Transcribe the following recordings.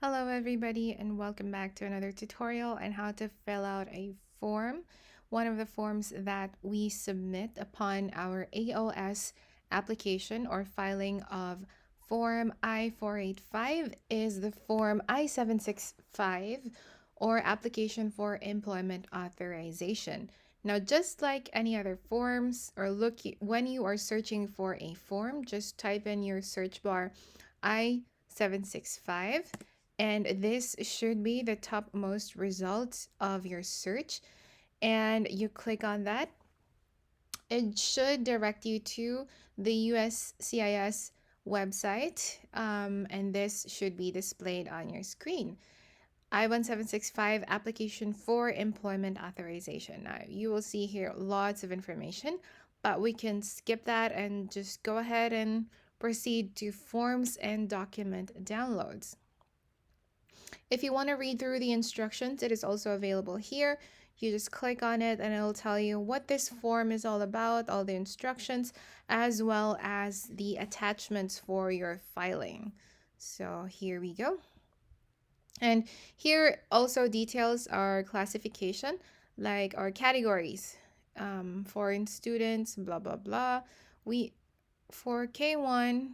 Hello everybody and welcome back to another tutorial on how to fill out a form. One of the forms that we submit upon our AOS application or filing of Form I-485 is the Form I-765 or Application for Employment Authorization. Now, just like any other forms when you are searching for a form, just type in your search bar I-765 and this should be the topmost results of your search, and you click on that. It should direct you to the USCIS website, and this should be displayed on your screen. I-1765 application for employment authorization. Now you will see here lots of information, but we can skip that and just go ahead and proceed to forms and document downloads. If you want to read through the instructions, it is also available here. You just click on it and it'll tell you what this form is all about, all the instructions, as well as the attachments for your filing. So here we go. And here also details our classification, like our categories, foreign students, blah, blah, blah. For K1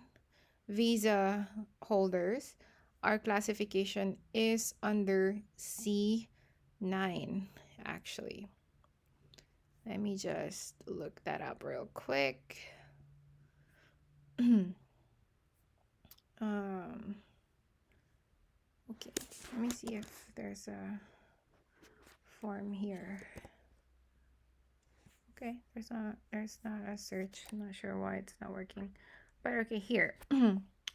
visa holders, our classification is under C9, actually. Let me just look that up real quick. Okay, let me see if there's a form here. Okay, there's not a search. I'm not sure why it's not working. But okay, here.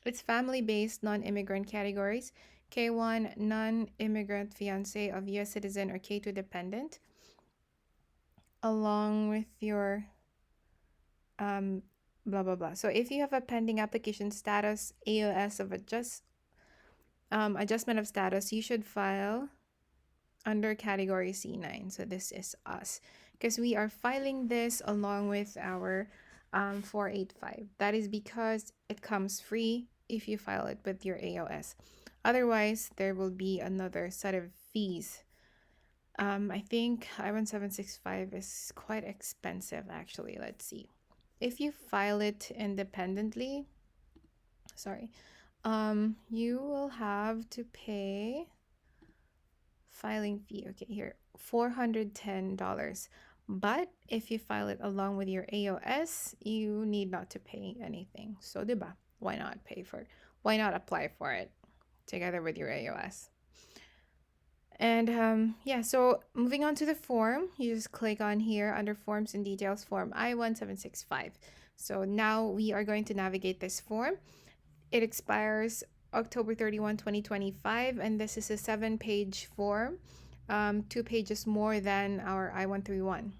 It's family-based non-immigrant categories. K1, non-immigrant fiance of US citizen, or K2 dependent. Along with your blah blah blah. So if you have a pending application status, AOS of adjustment of status, you should file under category C9. So this is us, because we are filing this along with our 485. That is because it comes free if you file it with your AOS. Otherwise, there will be another set of fees. I think I-1765 is quite expensive, actually. Let's see. If you file it independently, you will have to pay filing fee. Okay, here, $410. But if you file it along with your AOS, you need not to pay anything. So, diba? Why not apply for it together with your AOS? And yeah, so moving on to the form, you just click on here under forms and details, form I-1765. So now we are going to navigate this form. It expires October 31, 2025, and this is a 7-page form, 2 pages more than our I-131.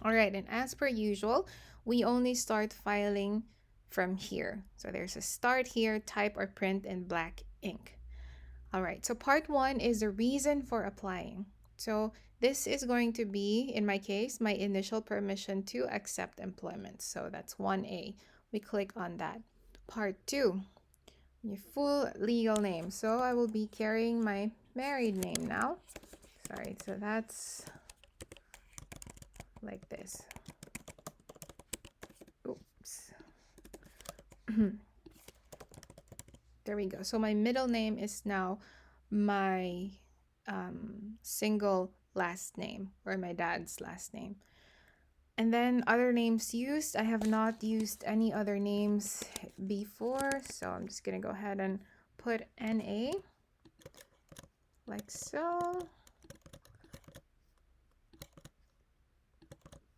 All right, and as per usual, we only start filing from here. So there's a start here, type or print in black ink. All right, so part 1 is the reason for applying. So this is going to be, in my case, my initial permission to accept employment. So that's 1A. We click on that. Part 2, your full legal name. So I will be carrying my married name now. Sorry, so that's like this. Oops. There we go. So my middle name is now my single last name, or my dad's last name. And then other names used, I have not used any other names before, so I'm just gonna go ahead and put NA like so.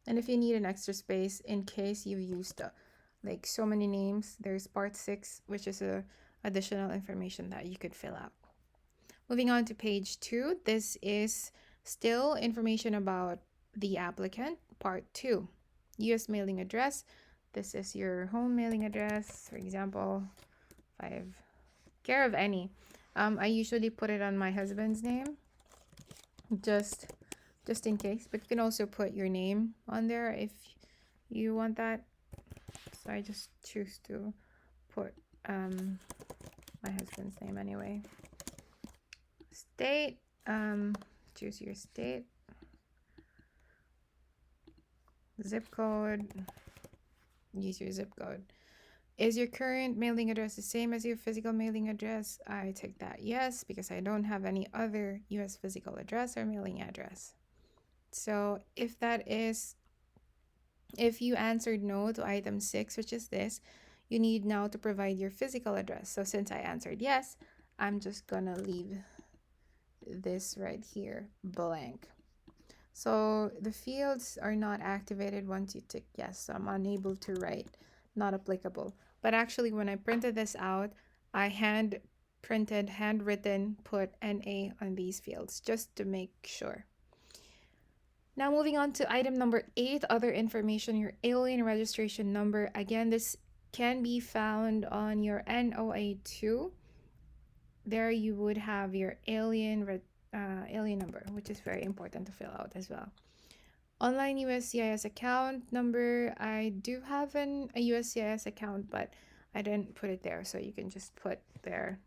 And if you need an extra space in case you've used like so many names, there's part 6, which is additional information that you could fill out. Moving on to page 2, this is still information about the applicant. Part 2, US mailing address. This is your home mailing address. For example, if I have care of any, I usually put it on my husband's name, just in case. But you can also put your name on there if you want that. So I just choose to put my husband's name anyway. state. Choose your state. Zip code. Use your zip code. Is your current mailing address the same as your physical mailing address? I take that yes, because I don't have any other US physical address or mailing address. So if you answered no to item 6, which is this, you need now to provide your physical address. So since I answered yes, I'm just gonna leave this right here blank. So the fields are not activated once you tick yes. So I'm unable to write not applicable. But actually, when I printed this out, I handwritten, put NA on these fields just to make sure. Now moving on to item number 8, other information, your alien registration number. Again, this can be found on your NOA2. There you would have your alien number, which is very important to fill out as well. Online USCIS account number. I do have a USCIS account, but I didn't put it there, so you can just put there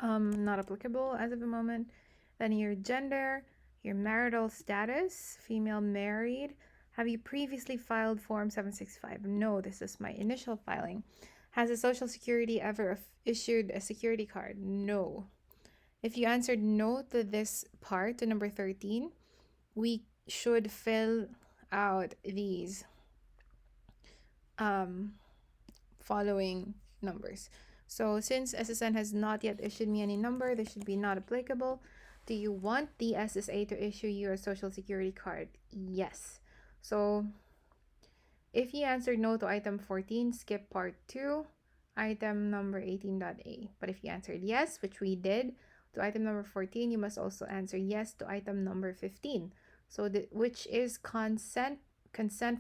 not applicable as of the moment. Then your gender, your marital status, female, married. Have you previously filed Form 765? No, this is my initial filing. Has the Social Security ever issued a security card? No. If you answered no to this part, to number 13, we should fill out these following numbers. So since SSN has not yet issued me any number, this should be not applicable. Do you want the SSA to issue you a social security card? Yes. So if you answered no to item 14, skip part 2, item number 18.a. But if you answered yes, which we did, to item number 14, you must also answer yes to item number 15. So which is consent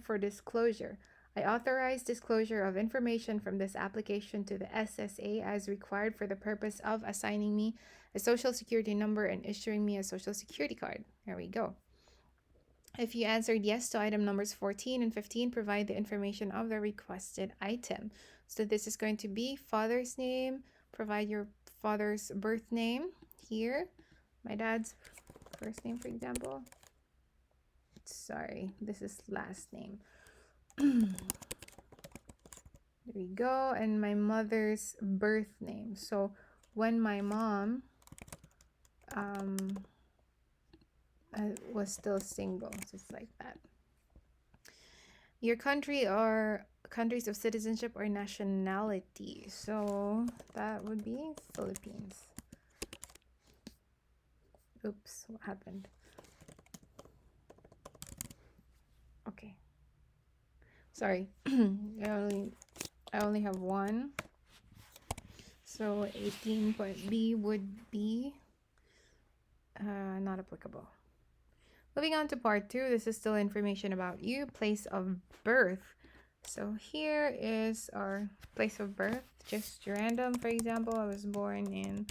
for disclosure. I authorize disclosure of information from this application to the SSA as required for the purpose of assigning me a social security number and issuing me a social security card. There we go. If you answered yes to item numbers 14 and 15, provide the information of the requested item. So this is going to be father's name. Provide your father's birth name here. My dad's first name, for example. Sorry, this is last name. There we go. And my mother's birth name. So when my mom was still single, just like that. Your country or countries of citizenship or nationality. So that would be Philippines. Oops, what happened? Okay. Sorry. I only have one. So 18.b would be not applicable. Moving on to part 2, this is still information about you, place of birth. So here is our place of birth, just random. For example, I was born in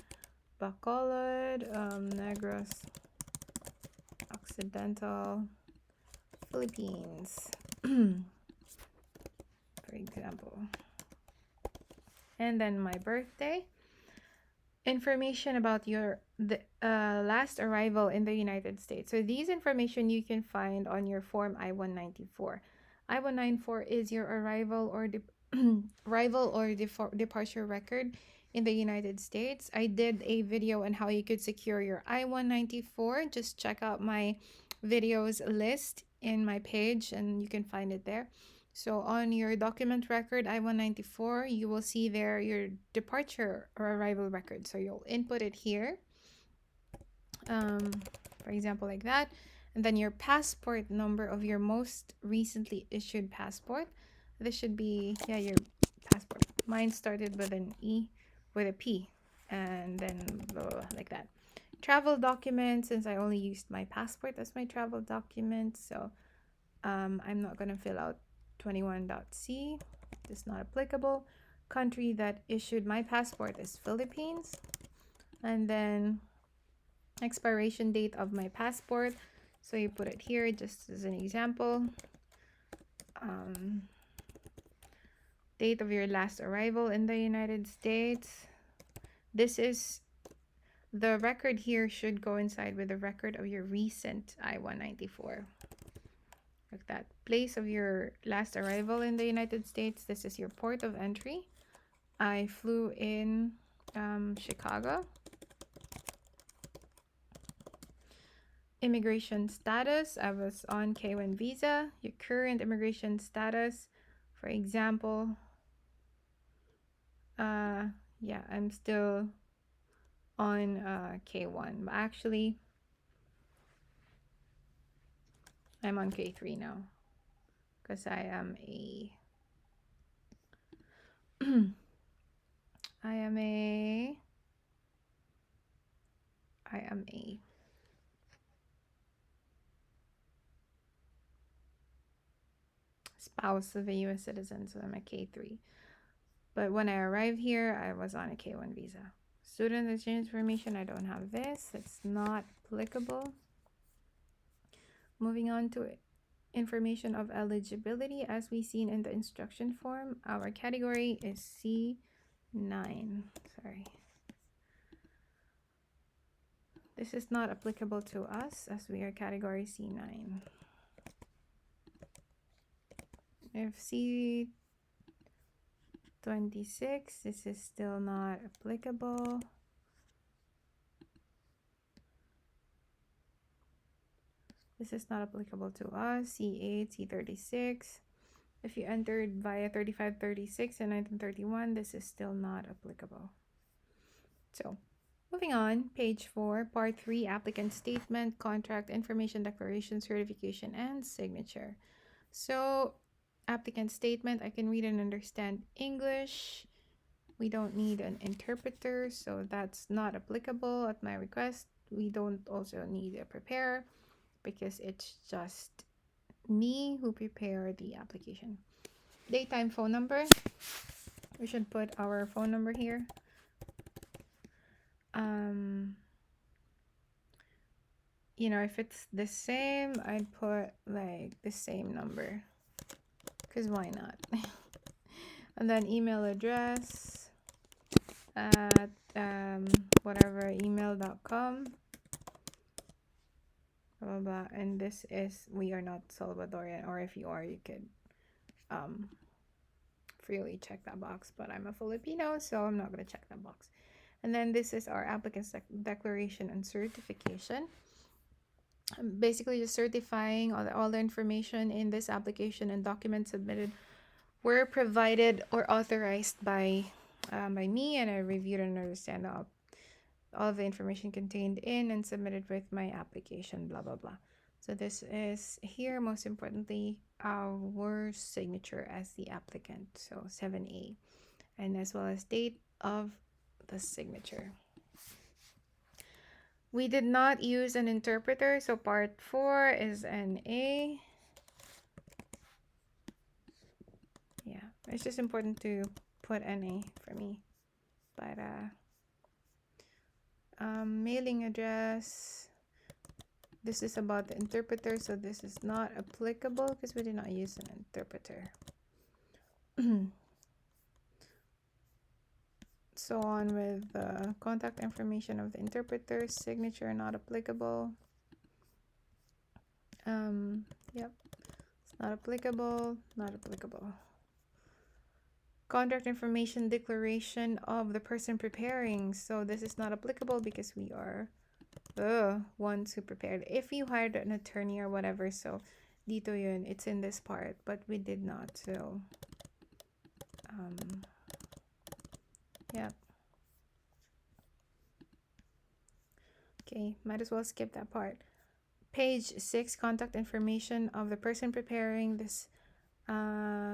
Bacolod, Negros Occidental, Philippines, for example. And then my birthday. Information about your last arrival in the United States. So these information you can find on your form I-194. I-194 is your arrival or departure record in the United States. I did a video on how you could secure your I-194. Just check out my videos list in my page and you can find it there. So on your document record I-194, you will see there your departure or arrival record. So you'll input it here, for example, like that. And then your passport number of your most recently issued passport. This should be, yeah, your passport. Mine started with an E, with a P, and then blah, blah, blah, like that. Travel document, since I only used my passport as my travel document, so I'm not going to fill out 21.c. It's not applicable. Country that issued my passport is Philippines. And then expiration date of my passport. So you put it here just as an example. Date of your last arrival in the United States. This is The record here should coincide with the record of your recent I-194. Like that place of your last arrival in the United States. This is your port of entry. I flew in Chicago. Immigration status, I was on K1 visa. Your current immigration status, for example, yeah, I'm still on K1, but actually I'm on K3 now because I am a I am a spouse of a US citizen, so I'm a K3. But when I arrived here, I was on a K1 visa. Student exchange information, I don't have this. It's not applicable. Moving on to information of eligibility, as we seen in the instruction form, our category is C9. Sorry. This is not applicable to us as we are category C9. If C26, this is still not applicable. This is not applicable to us. C8, C36. If you entered via 3536 and 1931, this is still not applicable. So, moving on, page 4, part 3, applicant statement, contract information declaration, certification, and signature. So, applicant statement, I can read and understand English. We don't need an interpreter, so that's not applicable at my request. We don't also need a preparer because it's just me who prepared the application. Date, time, phone number. We should put our phone number here. You know, if it's the same, I'd put like the same number, because why not? And then email address at whatever email.com, blah, blah, blah. And this is, we are not Salvadorian, or if you are, you could freely check that box, but I'm a Filipino, so I'm not going to check that box. And then this is our applicant's declaration and certification. Basically just certifying all the information in this application and documents submitted were provided or authorized by me, and I reviewed and understand all the information contained in and submitted with my application, blah blah blah. So this is here, most importantly, our signature as the applicant, so 7A, and as well as date of the signature. We did not use an interpreter, so part 4 is an A. Yeah, it's just important to put an A for me. But mailing address, this is about the interpreter, so this is not applicable because we did not use an interpreter. So on with the contact information of the interpreter, signature not applicable. Yep, it's not applicable, not applicable. Contract information declaration of the person preparing, so this is not applicable because we are the ones who prepared. If you hired an attorney or whatever, so dito yun, it's in this part, but we did not, so yeah. Okay, might as well skip that part. Page 6, contact information of the person preparing. This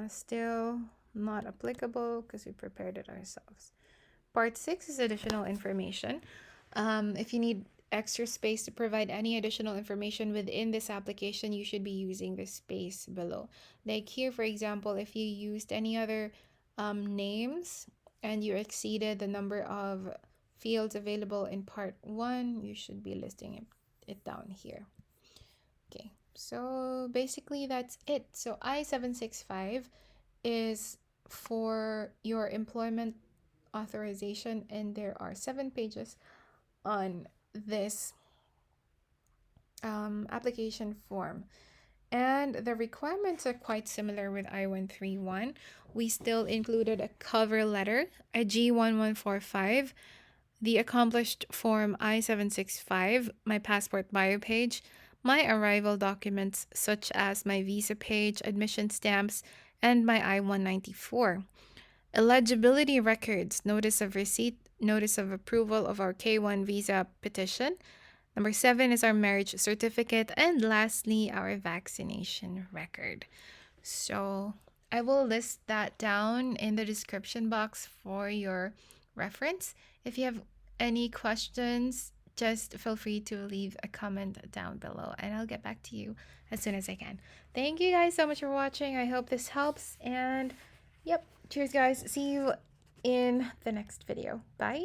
still not applicable because we prepared it ourselves. Part 6 is additional information. If you need extra space to provide any additional information within this application, you should be using the space below. Like here, for example, if you used any other names and you exceeded the number of fields available in part 1, you should be listing it down here. Okay, so basically that's it. So I-765 is for your employment authorization, and there are 7 pages on this application form. And the requirements are quite similar with I-131. We still included a cover letter, a G1145, the accomplished form I-765, my passport biopage, my arrival documents such as my visa page, admission stamps, and my I-194. Eligibility records, notice of receipt, notice of approval of our K-1 visa petition. Number 7 is our marriage certificate. And lastly, our vaccination record. So I will list that down in the description box for your reference. If you have any questions, just feel free to leave a comment down below and I'll get back to you as soon as I can. Thank you guys so much for watching. I hope this helps. And yep, cheers guys. See you in the next video. Bye.